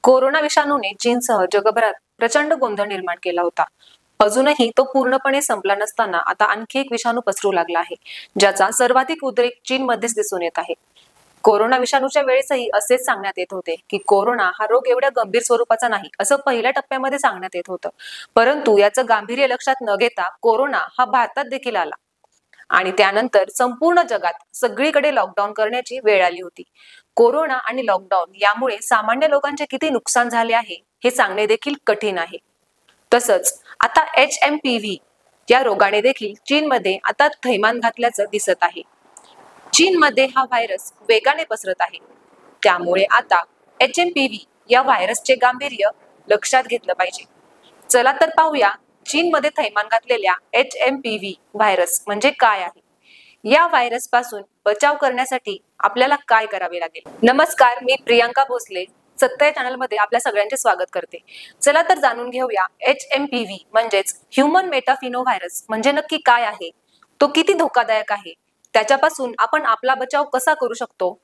Corona विषाणूने चीनसह जगभरात प्रचंड गोंधळ निर्माण केला होता. अजूनही तो पूर्णपणे संपला नसताना आता आणखी एक विषाणू पसरू लागला आहे, ज्याचा सर्वाधिक उद्रेक चीनमध्येच दिसून येत आहे. कोरोना विषाणूच्या वेळेसही असेच सांगण्यात येत होते की कोरोना हा रोग एवढ्या गंभीर स्वरूपाचा नाही, असं पहिल्या टप्प्यामध्ये सांगण्यात येत होतं. परंतु याचं गांभीर्य लक्षात न घेता कोरोना हा भारतात देखील आला आणि त्यानंतर संपूर्ण जगात सगळीकडे लॉकडाऊन करण्याची वेळ आली होती. कोरोना आणि लॉकडाऊन यामुळे सामान्य लोकांचे किती नुकसान झाले आहे हे सांगणे देखील कठीण आहे. तसंच आता HMPV या रोगाने देखील चीनमध्ये आता थैमान घातल्याचं दिसत आहे. चीनमध्ये हा व्हायरस वेगाने पसरत आहे. त्यामुळे आता HMPV या व्हायरसचे गांभीर्य लक्षात घेतलं पाहिजे. चला तर पाहूया चीनमध्ये थैमान घातलेल्या HMPV व्हायरस म्हणजे काय आहे. या व्हायरस पासून बचाव करण्यासाठी आपल्याला काय करावे लागेल. नमस्कार, मी प्रियांका भोसले सत्य चॅनल मध्ये आपल्या सगळ्यांचे स्वागत करते. चला तर जाणून घेऊया HMPV म्हणजेच ह्युमन मेटाफिनो व्हायरस म्हणजे नक्की काय आहे, तो किती धोकादायक आहे, त्याच्यापासून आपण आपला बचाव कसा करू शकतो.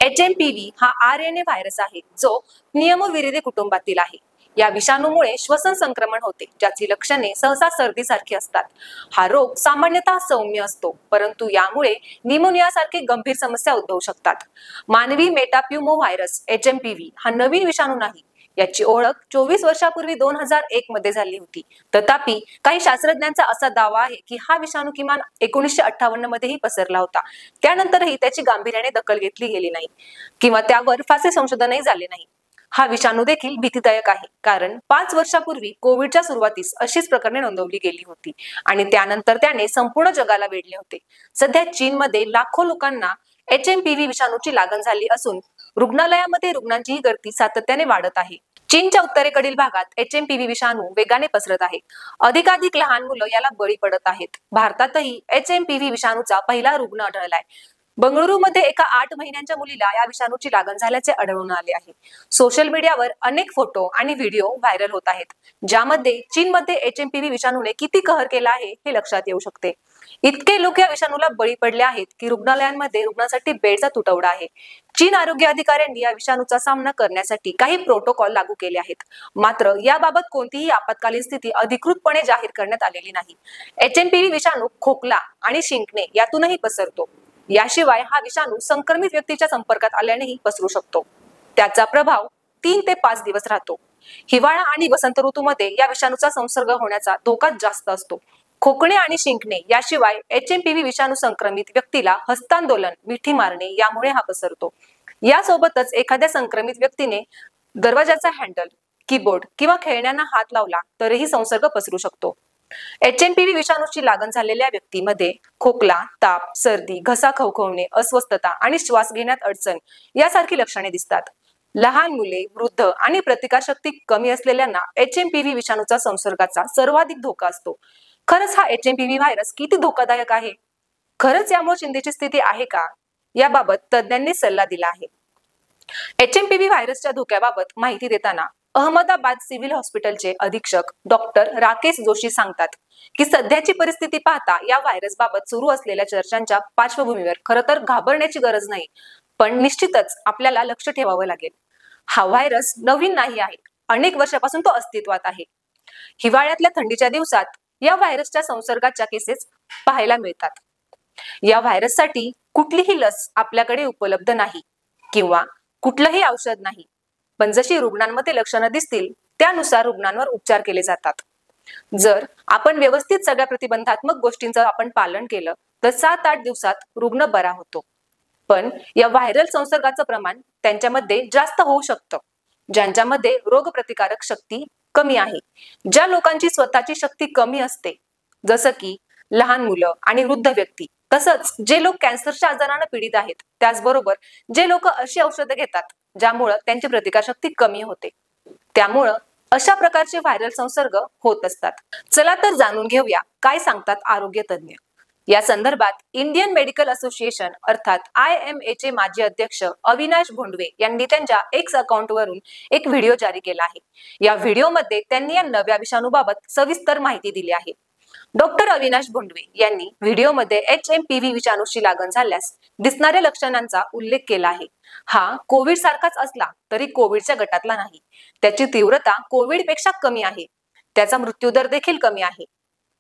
HMPV हा RNA व्हायरस आहे जो नियमविरिदी कुटुंबातील आहे. या विषाणूमुळे श्वसन संक्रमण होते, ज्याची लक्षणे सहसा सर्दीसारखी असतात. हा रोग सामान्यतः सौम्य असतो, परंतु यामुळे निमोनियासारखी गंभीर समस्या उद्भवू शकतात. मानवी मेटाप्युमो व्हायरस HMPV हा नवीन विषाणू नाही. याची ओळख 24 वर्षापूर्वी 2001 मध्ये झाली होती. तथापि काही शास्त्रज्ञांचा असा दावा आहे की हा विषाणू किमान 1958 मध्येही पसरला होता. त्यानंतरही त्याची गांभीर्याने दखल घेतली गेली नाही किंवा त्यावर फारसे संशोधनही झाले नाही. हा विषाणू देखील भीतीदायक आहे, कारण 5 वर्षापूर्वी कोविडच्या सुरुवातीस अशीच प्रकरणे नोंदवली गेली होती आणि त्यानंतर त्याने संपूर्ण जगाला वेढले होते. सध्या चीनमध्ये लाखो लोकांना HMPV विषाणूची लागण झाली असून रुग्णालयामध्ये रुग्णांचीही गर्दी सातत्याने वाढत आहे. चीनच्या उत्तरेकडील भागात HMPV विषाणू वेगाने पसरत आहे. अधिकाधिक लहान मुलं याला बळी पडत आहेत. भारतातही HMPV विषाणूचा पहिला रुग्ण आढळलाय. बंगळुरूमध्ये एका 8 महिन्यांच्या मुलीला या विषाणूची लागण झाल्याचे आढळून आले आहे. सोशल मीडियावर अनेक फोटो आणि व्हिडिओ व्हायरल होत आहेत, ज्यामध्ये चीनमध्ये HMPV विषाणूने किती कहर केला आहे हे लक्षात येऊ शकते. इतके लोक या विषाणूला बळी पडले आहेत की रुग्णालयांमध्ये रुग्णांसाठी बेडचा तुटवडा आहे. चीन आरोग्य अधिकाऱ्यांनी या विषाणूचा सामना करण्यासाठी काही प्रोटोकॉल लागू केले आहेत, मात्र याबाबत कोणतीही आपत्कालीन स्थिती अधिकृतपणे जाहीर करण्यात आलेली नाही. HMPV विषाणू खोकला आणि शिंकणे यातूनही पसरतो. याशिवाय हा विषाणू संक्रमित व्यक्तीच्या संपर्कात आल्यानेही पसरू शकतो. त्याचा प्रभाव 3 ते 5 दिवस राहतो. हिवाळा आणि वसंत ऋतूमध्ये या विषाणूचा संसर्ग होण्याचा धोका जास्त असतो. खोकणे आणि शिंकणे याशिवाय HMPV विषाणू संक्रमित व्यक्तीला हस्तांदोलन, मिठी मारणे यामुळे हा पसरतो. यासोबतच एखाद्या संक्रमित व्यक्तीने दरवाजाचा हँडल, कीबोर्ड किंवा खेळण्यांना हात लावला तरीही संसर्ग पसरू शकतो. HMPV विषाणूची लागण झालेल्या व्यक्तीमध्ये खोकला, ताप, सर्दी, घसा खवखवणे, अस्वस्थता आणि श्वास घेण्यात अडचण यासारखी लक्षणे दिसतात. लहान मुले, वृद्ध आणि प्रतिकारशक्ती कमी असलेल्यांना HMPV विषाणूचा संसर्गाचा सर्वाधिक धोका असतो. खरंच हा HMPV व्हायरस किती धोकादायक आहे? खरंच यामुळे चिंतेची स्थिती आहे का? याबाबत तज्ञांनी सल्ला दिला आहे. HMPV व्हायरसच्या धोक्याबाबत माहिती देताना अहमदाबाद सिव्हिल हॉस्पिटलचे अधीक्षक डॉक्टर राकेश जोशी सांगतात की सध्याची परिस्थिती पाहता या व्हायरस बाबत सुरू असलेल्या चर्चांच्या पार्श्वभूमीवर खरं तर घाबरण्याची गरज नाही, पण निश्चितच आपल्याला लक्ष ठेवावं लागेल. हा व्हायरस नवीन नाही आहे, अनेक वर्षापासून तो अस्तित्वात आहे. हिवाळ्यातल्या थंडीच्या दिवसात या व्हायरसच्या संसर्गाच्या केसेस पाहायला मिळतात. या व्हायरससाठी कुठलीही लस आपल्याकडे उपलब्ध नाही किंवा कुठलंही औषध नाही, पण जशी रुग्णांमध्ये लक्षणं दिसतील त्यानुसार रुग्णांवर उपचार केले जातात. जर आपण व्यवस्थित सगळ्या प्रतिबंधात्मक गोष्टींचं आपण पालन केलं तर 7-8 दिवसात रुग्ण बरा होतो. पण या व्हायरल संसर्गाचं प्रमाण त्यांच्यामध्ये जास्त होऊ शकतं ज्यांच्यामध्ये रोगप्रतिकारक शक्ती कमी आहे. ज्या लोकांची स्वतःची शक्ती कमी असते, जसं की लहान मुलं आणि वृद्ध व्यक्ती, तसंच जे लोक कॅन्सरच्या आजाराने पीडित आहेत, त्याचबरोबर जे लोक अशी औषधं घेतात ज्यामुळे त्यांची प्रतिकारशक्ती कमी होते, त्यामुळं अशा प्रकारचे व्हायरल संसर्ग होत असतात. चला तर जाणून घेऊया काय सांगतात आरोग्य तज्ञ. या संदर्भात इंडियन मेडिकल असोसिएशन अर्थात IMA चे माजी अध्यक्ष अविनाश भोंडवे यांनी त्यांच्या X अकाउंटवरून एक व्हिडिओ जारी केला आहे. या व्हिडिओमध्ये त्यांनी या नव्या विषाणूबाबत सविस्तर माहिती दिली आहे. डॉक्टर अविनाश भोंडवे यांनी व्हिडिओमध्ये HMPV विषाणूची लागण झाल्यास दिसणाऱ्या लक्षणांचा उल्लेख केला आहे. हा कोविड सारखाच असला तरी कोविडच्या गटातला नाही. त्याची तीव्रता कोविडपेक्षा कमी आहे. त्याचा मृत्यूदर देखील कमी आहे.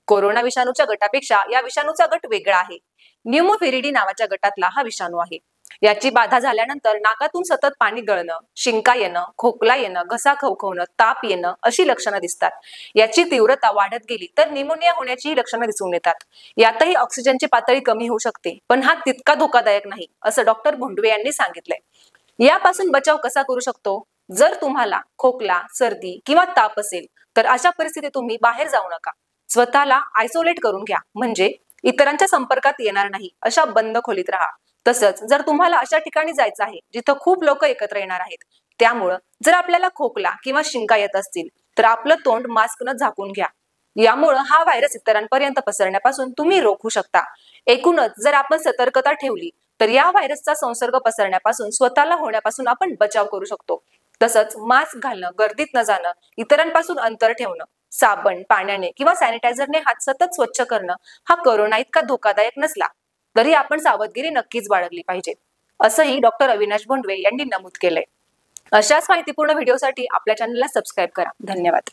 कोरोना विषाणूच्या गटापेक्षा या विषाणूचा गट वेगळा आहे. न्यूमोफिरिडी नावाच्या गटातला हा विषाणू आहे. याची बाधा झाल्यानंतर नाकातून सतत पाणी गळणं, शिंका येणं, खोकला येणं, घसा खवखवणं, ताप येणं अशी लक्षणं दिसतात. याची तीव्रता वाढत गेली तर निमोनिया होण्याची लक्षणं दिसून येतात. यातही ऑक्सिजनची पातळी कमी होऊ शकते, पण हा तितका धोकादायक नाही, असं डॉक्टर भोंडवे यांनी सांगितलंय. यापासून बचाव कसा करू शकतो? जर तुम्हाला खोकला, सर्दी किंवा ताप असेल तर अशा परिस्थितीत तुम्ही बाहेर जाऊ नका. स्वतःला आयसोलेट करून घ्या, म्हणजे इतरांच्या संपर्कात येणार नाही अशा बंद खोलीत राहा. तसंच जर तुम्हाला अशा ठिकाणी जायचं आहे जिथं खूप लोक एकत्र येणार आहेत, त्यामुळं जर आपल्याला खोकला किंवा शिंका येत असतील तर आपलं तोंड मास्कनं झाकून घ्या. यामुळं हा व्हायरस इतरांपर्यंत पसरण्यापासून तुम्ही रोखू शकता. एकूणच जर आपण सतर्कता ठेवली तर या व्हायरसचा संसर्ग पसरण्यापासून, स्वतःला होण्यापासून आपण बचाव करू शकतो. तसंच मास्क घालणं, गर्दीत न जाणं, इतरांपासून अंतर ठेवणं, साबण, पाण्याने किंवा सॅनिटायझरने हात सतत स्वच्छ करणं हा कोरोना इतका धोकादायक नसला तरी आपण सावधगिरी नक्कीच बाळगली पाहिजे, असंही डॉक्टर अविनाश भोंडवे यांनी नमूद केलंय. अशाच माहितीपूर्ण व्हिडिओसाठी आपल्या चॅनलला सबस्क्राईब करा. धन्यवाद.